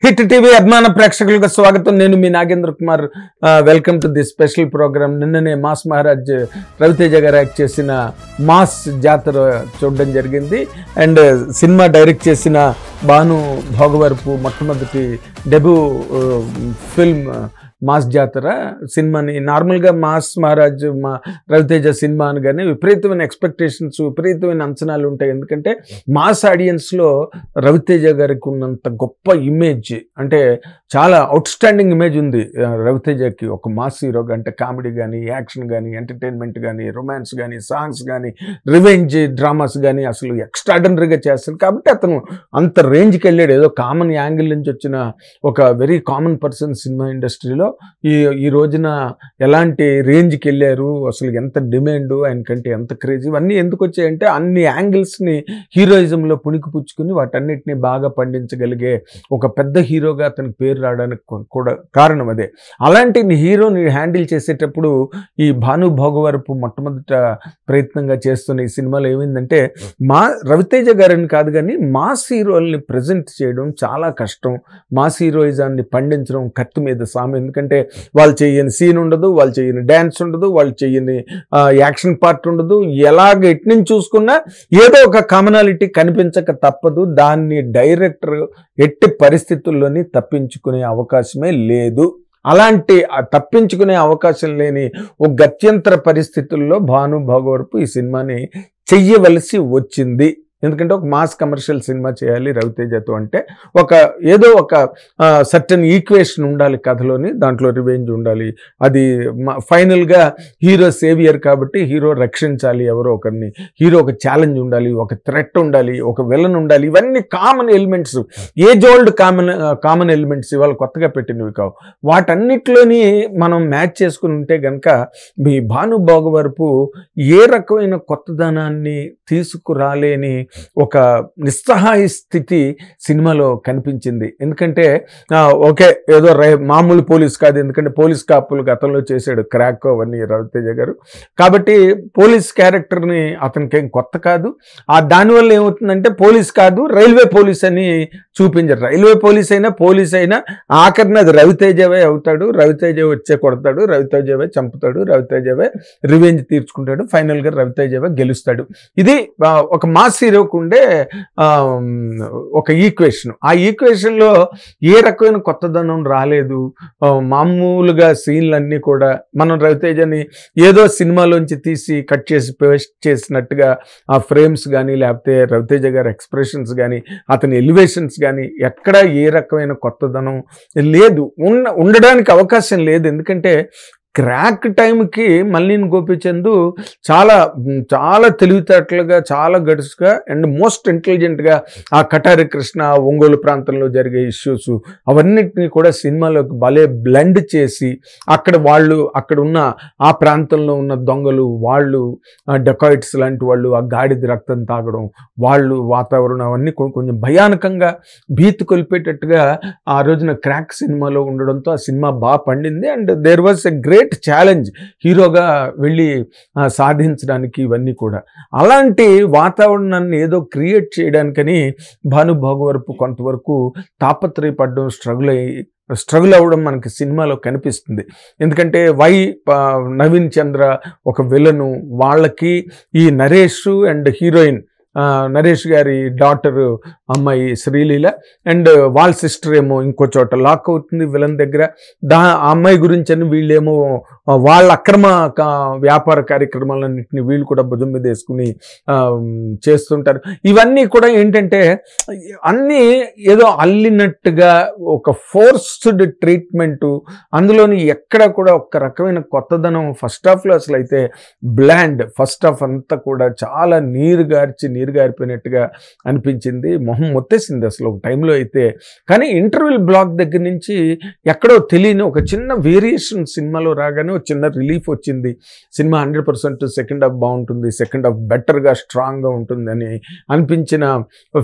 Hit TV అభిమాన ప్రేక్షకులకు స్వాగతం. నేను మీ Nagendra Kumar. Welcome to the special programme. నిన్ననే మాస్ మహారాజ్ రవితేజ గారు యాక్ట్ చేసిన మాస్ జాతర చూడడం జరిగింది. అండ్ సినిమా డైరెక్ట్ చేసిన భాను భోగవరపు మొట్టమొదటి డెబ్యూ ఫిల్మ్ మాస్ జాతర సినిమాని. నార్మల్గా మాస్ మహారాజ్ రవితేజ సినిమా అనగానే విపరీతమైన ఎక్స్పెక్టేషన్స్, విపరీతమైన అంచనాలు ఉంటాయి. ఎందుకంటే మాస్ ఆడియన్స్లో రవితేజ గారికి ఉన్నంత గొప్ప ఇమేజ్, అంటే చాలా అవుట్స్టాండింగ్ ఇమేజ్ ఉంది రవితేజకి. ఒక మాస్ హీరోగా అంటే కామెడీ కానీ, యాక్షన్ కానీ, ఎంటర్టైన్మెంట్ కానీ, రొమాన్స్ కానీ, సాంగ్స్ కానీ, రివెంజ్ డ్రామాస్ కానీ అసలు ఎక్స్ట్రాడనరీగా చేస్తారు. కాబట్టి అతను అంత రేంజ్కి వెళ్ళాడు. ఏదో కామన్ యాంగిల్ నుంచి వచ్చిన ఒక వెరీ కామన్ పర్సన్ సినిమా ఇండస్ట్రీలో ఈ రోజున ఎలాంటి రేంజ్కి వెళ్ళారు, అసలు ఎంత డిమాండ్ ఆయనకంటే, ఎంత క్రేజ్, ఇవన్నీ ఎందుకు వచ్చాయంటే అన్ని యాంగిల్స్ని హీరోయిజంలో పుణికిపుచ్చుకుని వాటన్నిటిని బాగా పండించగలిగే ఒక పెద్ద హీరోగా అతనికి పేరు రావడానికి కూడా కారణం అదే. అలాంటి హీరోని హ్యాండిల్ చేసేటప్పుడు ఈ భాను భోగవరపు మొట్టమొదట ప్రయత్నంగా చేస్తున్న ఈ సినిమాలో ఏమైందంటే, రవితేజ గారిని కాదు కానీ మాస్ హీరోల్ని ప్రజెంట్ చేయడం చాలా కష్టం. మాస్ హీరోయిజాన్ని పండించడం కత్తి మీద సాము. ఎందుకంటే వాళ్ళు చేయని సీన్ ఉండదు, వాళ్ళు చేయని డ్యాన్స్ ఉండదు, వాళ్ళు చేయని యాక్షన్ పార్ట్ ఉండదు. ఎలాగ ఎటు నుంచి చూసుకున్నా ఏదో ఒక కామనాలిటీ కనిపించక తప్పదు. దాన్ని డైరెక్టర్ ఎట్టి పరిస్థితుల్లోని తప్పించుకునే అవకాశమే లేదు. అలాంటి తప్పించుకునే అవకాశం లేని ఒక గత్యంతర పరిస్థితుల్లో భాను భోగవరపు ఈ సినిమాని చెయ్యవలసి వచ్చింది. ఎందుకంటే ఒక మాస్ కమర్షియల్ సినిమా చేయాలి రవితేజతో అంటే ఏదో ఒక సర్టన్ ఈక్వేషన్ ఉండాలి కథలోని, దాంట్లో రివెంజ్ ఉండాలి. అది ఫైనల్గా హీరో సేవియర్ కాబట్టి హీరో రక్షించాలి ఎవరో ఒకరిని, హీరో ఒక ఛాలెంజ్ ఉండాలి, ఒక థ్రెట్ ఉండాలి, ఒక విలన్ ఉండాలి. ఇవన్నీ common elements, age old common elements, ఇవాళ కొత్తగా పెట్టినవి కావు. వాటన్నిటిలోని మనం మ్యాచ్ చేసుకుని ఉంటే కనుక మీ భాను భోగవరపు ఏ రకమైన కొత్తదనాన్ని తీసుకురాలేని ఒక నిస్సహాయ స్థితి సినిమాలో కనిపించింది. ఎందుకంటే ఓకే ఏదో మామూలు పోలీస్ కాదు, ఎందుకంటే పోలీస్ కాపులు గతంలో చేశాడు క్రాక్ అవన్నీ రవితేజ గారు. కాబట్టి పోలీస్ క్యారెక్టర్ని అతనికి ఏం కొత్త కాదు. దానివల్ల ఏమవుతుందంటే పోలీస్ కాదు రైల్వే పోలీస్ అని చూపించారు. రైల్వే పోలీస్ అయినా ఆఖరిని అది రవితేజవే అవుతాడు, రవితేజ వచ్చే కొడతాడు, రవితేజవే చంపుతాడు, రవితేజవే రివెంజ్ తీర్చుకుంటాడు, ఫైనల్గా రవితేజవే గెలుస్తాడు. ఇది ఒక మాస్ హీరోకు ఉండే ఒక ఈక్వేషన్. ఆ ఈక్వేషన్లో ఏ రకమైన కొత్తదనం రాలేదు. మామూలుగా సీన్లన్నీ కూడా మనం రవితేజని ఏదో సినిమాలోంచి తీసి కట్ చేసి పేస్ట్ చేసినట్టుగా ఆ ఫ్రేమ్స్ కానీ, లేకపోతే రవితేజ గారి ఎక్స్ప్రెషన్స్ కానీ, అతని ఎలివేషన్స్ కానీ ఎక్కడా ఏ రకమైన కొత్తదనం లేదు, ఉండడానికి అవకాశం లేదు. ఎందుకంటే క్రాక్ టైంకి మల్లిని గోపిచంద్ చాలా చాలా తెలివితేటలుగా, చాలా గడుసుగా అండ్ మోస్ట్ ఇంటెలిజెంట్గా ఆ కటారి కృష్ణ, ఒంగోలు ప్రాంతంలో జరిగే ఇష్యూస్ అవన్నిటినీ కూడా సినిమాలోకి భలే బ్లెండ్ చేసి అక్కడ ఉన్న ఆ ప్రాంతంలో ఉన్న దొంగలు, వాళ్ళు డెకాయిట్స్ లాంటి వాళ్ళు, ఆ గాడిద రక్తం తాగడం, వాళ్ళు వాతావరణం అవన్నీ కొంచెం భయానకంగా భీతి కొలిపేటట్టుగా ఆ రోజున క్రాక్ సినిమాలో ఉండడంతో ఆ సినిమా బాగా పండింది. And there was a great challenge హీరోగా వెళ్ళి సాధించడానికి. ఇవన్నీ కూడా అలాంటి వాతావరణాన్ని ఏదో క్రియేట్ చేయడానికని భాను భోగవరపు కొంతవరకు తాపత్రయపడడం, స్ట్రగుల్ అవ్వడం మనకి సినిమాలో కనిపిస్తుంది. ఎందుకంటే నవీన్ చంద్ర ఒక విలను, వాళ్ళకి ఈ నరేష్ అండ్ హీరోయిన్ నరేష్ గారి డాటరు అమ్మాయి శ్రీలీల అండ్ వాళ్ళ సిస్టర్ ఏమో ఇంకో చోట లాక్ అవుతుంది విలన్ దగ్గర. ఆ అమ్మాయి గురించి అని వీళ్ళేమో వాళ్ళ అక్రమ వ్యాపార కార్యక్రమాలన్నింటినీ వీళ్ళు కూడా భుజం మీద వేసుకుని చేస్తుంటారు. ఇవన్నీ కూడా ఏంటంటే అన్నీ ఏదో అల్లినట్టుగా ఒక ఫోర్స్డ్ ట్రీట్మెంటు, అందులోని ఎక్కడ కూడా ఒక రకమైన కొత్తదనం ఫస్ట్ హాఫ్లో అసలు అయితే బ్లాండ్. ఫస్ట్ హాఫ్ అంతా కూడా చాలా నీరు గారిపోయినట్టుగా అనిపించింది. మొహం మొత్తేసింది అసలు ఒక టైంలో అయితే. కానీ ఇంటర్వెల్ బ్లాక్ దగ్గర నుంచి ఎక్కడో తెలియని ఒక చిన్న వేరియేషన్ సినిమాలో రాగానే ఒక చిన్న రిలీఫ్ వచ్చింది, సినిమా 100% సెకండ్ హాఫ్ బాగుంటుంది, సెకండ్ హాఫ్ బెటర్గా స్ట్రాంగ్గా ఉంటుంది అని అనిపించిన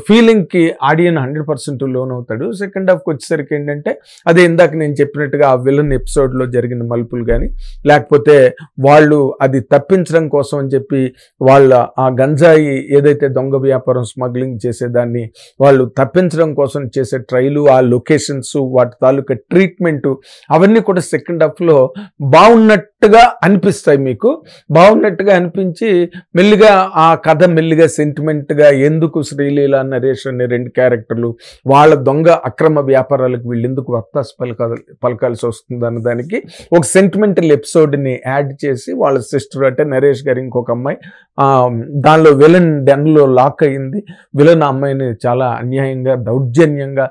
ఫీలింగ్కి ఆడియన్ 100% లోన్ అవుతాడు. సెకండ్ హాఫ్కి వచ్చేసరికి ఏంటంటే అదే ఇందాక నేను చెప్పినట్టుగా ఆ విలన్ ఎపిసోడ్లో జరిగిన మలుపులు కానీ, లేకపోతే వాళ్ళు అది తప్పించడం కోసం అని చెప్పి వాళ్ళ ఆ గంజాయి ఏదైతే దొంగ వ్యాపారం స్మగ్లింగ్ చేసేదాన్ని వాళ్ళు తప్పించడం కోసం చేసే ట్రైలు, ఆ లొకేషన్స్, వాటి తాలూకా ట్రీట్మెంటు, అవన్నీ కూడా సెకండ్ హాఫ్లో బాగున్నట్టుగా అనిపిస్తాయి. మీకు బాగున్నట్టుగా అనిపించి మెల్లిగా ఆ కథ మెల్లిగా సెంటిమెంట్గా ఎందుకు శ్రీలీల, నరేష్ అనే 2 క్యారెక్టర్లు వాళ్ళ దొంగ అక్రమ వ్యాపారాలకు వీళ్ళెందుకు వత్తాసు పలకాల్సి వస్తుంది అన్న దానికి ఒక సెంటిమెంటల్ ఎపిసోడ్ని యాడ్ చేసి వాళ్ళ సిస్టర్ అంటే నరేష్ గారు ఇంకొక అమ్మాయి దానిలో విలన్ డెన్లో లాక్ అయింది. విలన్ అమ్మాయిని చాలా అన్యాయంగా దౌర్జన్యంగా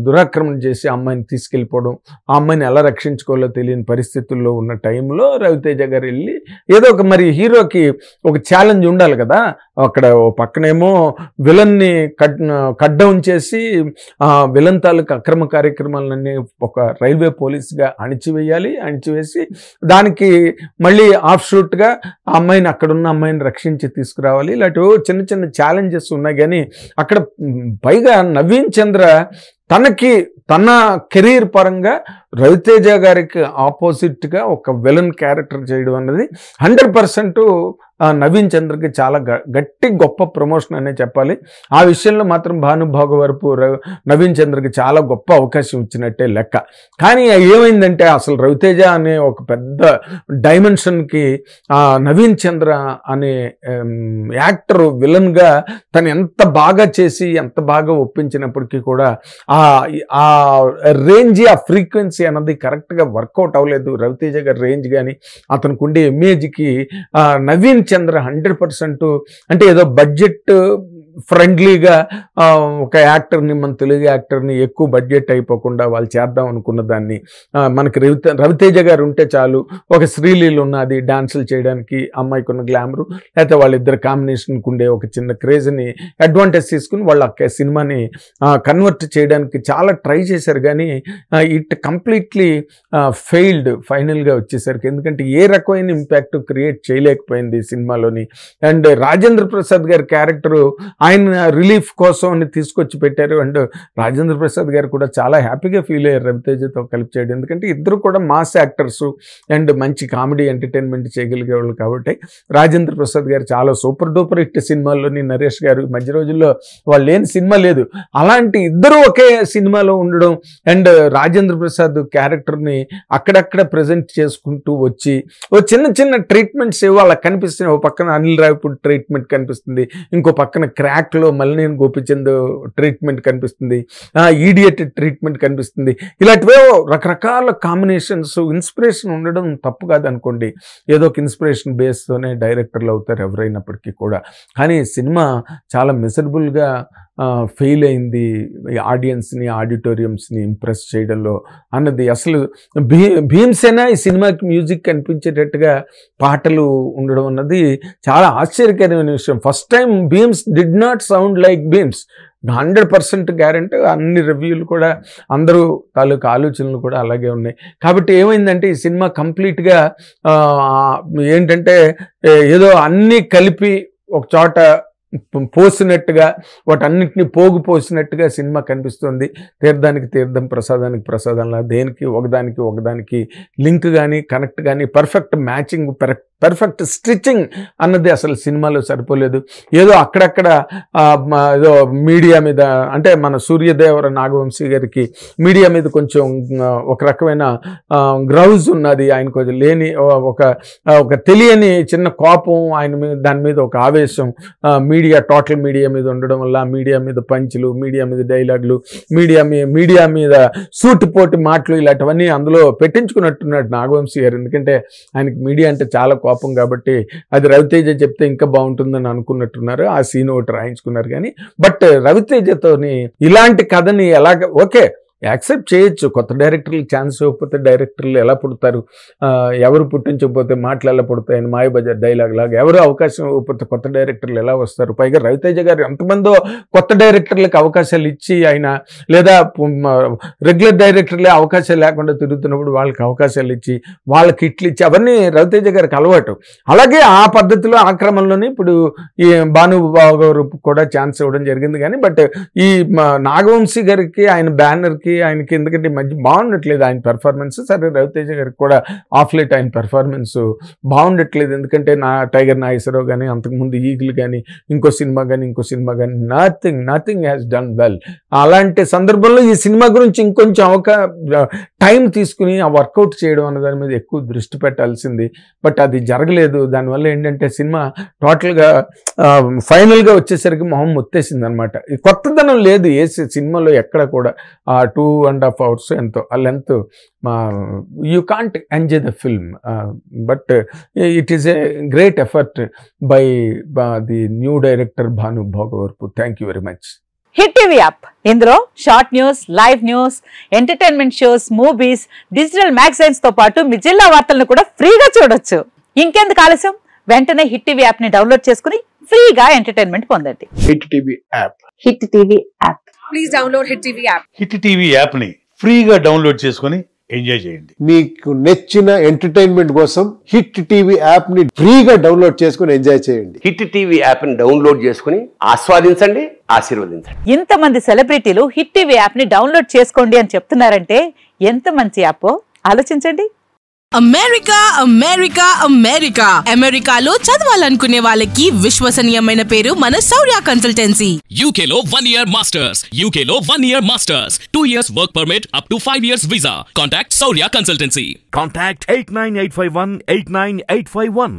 దురాక్రమణ చేసి అమ్మాయిని తీసుకెళ్ళిపోవడం, ఆ అమ్మాయిని ఎలా రక్షించుకోవాలో తెలియని పరిస్థితుల్లో ఉన్న టైంలో రవితేజ గారు వెళ్ళి ఏదో ఒక మరి హీరోకి ఒక ఛాలెంజ్ ఉండాలి కదా. అక్కడ పక్కనేమో విలన్ని కట్ డౌన్ చేసి విలన్ తాలూకు అక్రమ కార్యక్రమాలన్నీ ఒక రైల్వే పోలీస్గా అణిచివేసి దానికి మళ్ళీ ఆఫ్ షూట్గా ఆ అమ్మాయిని అక్కడున్న అమ్మాయిని రక్షించి తీసుకురావాలి. ఇలాంటి చిన్న చిన్న ఛాలెంజెస్ ఉన్నాయి. కానీ అక్కడ పైగా నవీన్ చంద్ర తన కెరీర్ పరంగా రవితేజ గారికి ఆపోజిట్గా ఒక విలన్ క్యారెక్టర్ చేయడం అన్నది 100% నవీన్ చంద్రకి చాలా గట్టి గొప్ప ప్రమోషన్ అనే చెప్పాలి. ఆ విషయంలో మాత్రం భానుభాగ వరపు నవీన్ చంద్రకి చాలా గొప్ప అవకాశం ఇచ్చినట్టే లెక్క. కానీ ఏమైందంటే అసలు రవితేజ అనే ఒక పెద్ద డైమెన్షన్కి నవీన్ చంద్ర అనే యాక్టర్ విలన్గా తను ఎంత బాగా చేసి ఎంత బాగా ఒప్పించినప్పటికీ కూడా ఆ రేంజ్, ఆ ఫ్రీక్వెన్సీ అన్నది కరెక్ట్గా వర్కౌట్ అవ్వలేదు. రవితేజ గారి రేంజ్ కానీ అతనికి ఉండే ఇమేజ్కి నవీన్ చంద్ర 100% అంటే ఏదో బడ్జెట్ ఫ్రెండ్లీగా ఒక యాక్టర్ని, మన తెలుగు యాక్టర్ని ఎక్కువ బడ్జెట్ అయిపోకుండా వాళ్ళు చేద్దాం అనుకున్న దాన్ని మనకి రవితేజ గారు ఉంటే చాలు, ఒక శ్రీలీల ఉన్నది డాన్సులు చేయడానికి, అమ్మాయికి ఉన్న గ్లామరు, లేకపోతే వాళ్ళిద్దరు కాంబినేషన్కి ఉండే ఒక చిన్న క్రేజ్ని అడ్వాంటేజ్ తీసుకుని వాళ్ళు ఆ సినిమాని కన్వర్ట్ చేయడానికి చాలా ట్రై చేశారు. కానీ ఇట్ కంప్లీట్లీ ఫెయిల్డ్ ఫైనల్గా వచ్చేసరికి. ఎందుకంటే ఏ రకమైన ఇంపాక్ట్ క్రియేట్ చేయలేకపోయింది సినిమాలోని. అండ్ రాజేంద్ర ప్రసాద్ గారి క్యారెక్టరు ఆయన రిలీఫ్ కోసం అని తీసుకొచ్చి పెట్టారు. అండ్ రాజేంద్ర ప్రసాద్ గారు కూడా చాలా హ్యాపీగా ఫీల్ అయ్యారు రవితేజతో కలిపి చేయడం. ఎందుకంటే ఇద్దరు కూడా మాస్ యాక్టర్స్ అండ్ మంచి కామెడీ ఎంటర్టైన్మెంట్ చేయగలిగే వాళ్ళు కాబట్టి రాజేంద్ర ప్రసాద్ గారు చాలా సూపర్ డూపర్ హిట్ సినిమాల్లోని నరేష్ గారు మధ్య రోజుల్లో వాళ్ళు లేని సినిమా లేదు. అలాంటి ఇద్దరు ఒకే సినిమాలో ఉండడం అండ్ రాజేంద్ర ప్రసాద్ క్యారెక్టర్ని అక్కడక్కడ ప్రజెంట్ చేసుకుంటూ వచ్చి ఓ చిన్న చిన్న ట్రీట్మెంట్స్ ఏవో అలా కనిపిస్తున్నాయి. ఓ పక్కన అనిల్ రావిపూడి ట్రీట్మెంట్ కనిపిస్తుంది, ఇంకో పక్కన క్రాక్లో మల్లినేని గోపిచంద్ ట్రీట్మెంట్ కనిపిస్తుంది, ఈడియట్ ట్రీట్మెంట్ కనిపిస్తుంది. ఇలాంటివే రకరకాల కాంబినేషన్స్, ఇన్స్పిరేషన్ ఉండడం తప్పు కాదు అనుకోండి. ఏదో ఒక ఇన్స్పిరేషన్ బేస్తోనే డైరెక్టర్లు అవుతారు ఎవరైనప్పటికీ కూడా. కానీ సినిమా చాలా మిజరబుల్గా ఫెయిల్ అయింది ఆడియన్స్ని, ఆడిటోరియంస్ని ఇంప్రెస్ చేయడంలో అన్నది. అసలు భీమ్సేన ఈ సినిమాకి మ్యూజిక్ కనిపించేటట్టుగా పాటలు ఉండడం అన్నది చాలా ఆశ్చర్యకరమైన విషయం. First time Bheems did not sound like Bheems. 100% guarantee. అన్ని రివ్యూలు కూడా అందరూ తాలూకు ఆలోచనలు కూడా అలాగే ఉన్నాయి. కాబట్టి ఏమైందంటే ఈ సినిమా కంప్లీట్గా ఏంటంటే ఏదో అన్నీ కలిపి ఒక చోట పోసినట్టుగా, వాటన్నిటిని పోగు పోసినట్టుగా సినిమా కనిపిస్తుంది. తీర్థానికి తీర్థం, ప్రసాదానికి ప్రసాదంలా దేనికి ఒకదానికి లింక్ కానీ కనెక్ట్ కానీ పర్ఫెక్ట్ మ్యాచింగ్, పర్ఫెక్ట్ స్టిచ్చింగ్ అన్నది అసలు సినిమాలో సరిపోలేదు. ఏదో అక్కడక్కడ ఏదో మీడియా మీద, అంటే మన సూర్యదేవర నాగవంశీ గారికి మీడియా మీద కొంచెం ఒక రకమైన గ్రౌజ్ ఉన్నది. ఆయన కొంచెం లేని ఒక తెలియని చిన్న కోపం ఆయన మీద, దాని మీద ఒక ఆవేశం టోటల్ మీడియా మీద ఉండడం వల్ల మీడియా మీద పంచులు, మీడియా మీద డైలాగులు, మీడియా మీద సూటిపోటి మాటలు, ఇలాంటివన్నీ అందులో పెట్టించుకున్నట్టున్నాడు నాగవంశీ గారు. ఎందుకంటే ఆయనకి మీడియా అంటే చాలా కోపం కాబట్టి అది రవితేజ చెప్తే ఇంకా బాగుంటుందని అనుకున్నట్టున్నారు. ఆ సీన్ ఒకటి రాయించుకున్నారు. కానీ బట్ రవితేజతోని ఇలాంటి కథని ఓకే యాక్సెప్ట్ చేయొచ్చు. కొత్త డైరెక్టర్లు ఛాన్స్ ఇవ్వకపోతే డైరెక్టర్లు ఎలా పుడతారు, ఎవరు పుట్టించకపోతే మాటలు ఎలా పుడతాయని మాయబజార్ డైలాగ్ లాగా ఎవరు అవకాశం ఇవ్వకపోతే కొత్త డైరెక్టర్లు ఎలా వస్తారు. పైగా రవితేజ గారు ఎంతమందో కొత్త డైరెక్టర్లకు అవకాశాలు ఇచ్చి ఆయన, లేదా రెగ్యులర్ డైరెక్టర్లే అవకాశాలు లేకుండా తిరుగుతున్నప్పుడు వాళ్ళకి అవకాశాలు ఇచ్చి వాళ్ళకి హిట్లు ఇచ్చి అవన్నీ రవితేజ గారికి అలవాటు. అలాగే ఆ పద్ధతిలో ఆ క్రమంలోనే ఇప్పుడు ఈ భానుబాబు గారు కూడా ఛాన్స్ ఇవ్వడం జరిగింది. కానీ బట్ ఈ నాగవంశీ గారికి ఆయన బ్యానర్కి ఆయనకి ఎందుకంటే మంచి బాగుండట్లేదు ఆయన పెర్ఫార్మెన్స్. సరే రవితేజ గారికి కూడా ఆఫ్ లైట్ ఆయన పెర్ఫార్మెన్స్ బాగుండట్లేదు. ఎందుకంటే టైగర్ నాగేశ్వరరావు కానీ అంతకుముందు ఈగిల్ కానీ ఇంకో సినిమా కానీ నథింగ్ హ్యాస్ డన్ వెల్. అలాంటి సందర్భంలో ఈ సినిమా గురించి ఇంకొంచెం టైం తీసుకుని ఆ వర్కౌట్ చేయడం అన్న దాని మీద ఎక్కువ దృష్టి పెట్టాల్సింది. బట్ అది జరగలేదు. దానివల్ల ఏంటంటే సినిమా టోటల్గా ఫైనల్గా వచ్చేసరికి మొహం మొత్తేసింది అనమాట. ఈ కొత్తదనం లేదు ఏ సినిమాలో ఎక్కడ కూడా. 2.5 hours ఎంతో ఆ length, you can't enjoy the film. But it is a great effort by the new director Bhanu Bhogavarapu. Thank you very much. Hit TV app, ఇందులో short news, live news, entertainment shows, movies, digital magazines తో పాటు మీ జిల్లా వార్తలను కూడా ఫ్రీగా చూడొచ్చు. ఇంకెందుకు ఆలస్యం, వెంటనే హిట్ టీవీ యాప్ ని డౌన్లోడ్ చేసుకుని ఫ్రీగా ఎంటర్టైన్మెంట్ పొందండి. Hit TV app. Hit TV app. Please download hit TV app. Hit TV app ని ఫ్రీగా డౌన్లోడ్ చేసుకుని ఎంజాయ్ చేయండి. మీకు నచ్చిన ఎంటర్టైన్మెంట్ కోసం హిట్ టీవీ యాప్ ని ఫ్రీగా డౌన్లోడ్ చేసుకుని ఎంజాయ్ చేయండి. హిట్ టీవీ యాప్ ని డౌన్లోడ్ చేసుకుని ఆస్వాదించండి, ఆశీర్వదించండి. ఇంతమంది సెలబ్రిటీలు హిట్ టీవీ యాప్ ని డౌన్లోడ్ చేసుకోండి అని చెప్తున్నారంటే ఎంత మంచి యాప్ ఆలోచించండి. అమెరికా అమెరికా అమెరికా అమెరికాలో చదవాలనుకునే వాళ్ళకి విశ్వసనీయమైన పేరు మన శౌర్య కన్సల్టెన్సీ. UK లో 1 year masters, UK లో 1 year masters, 2 years work permit up to 5 years visa. Contact Shaurya Consultancy. Contact 89851 89851.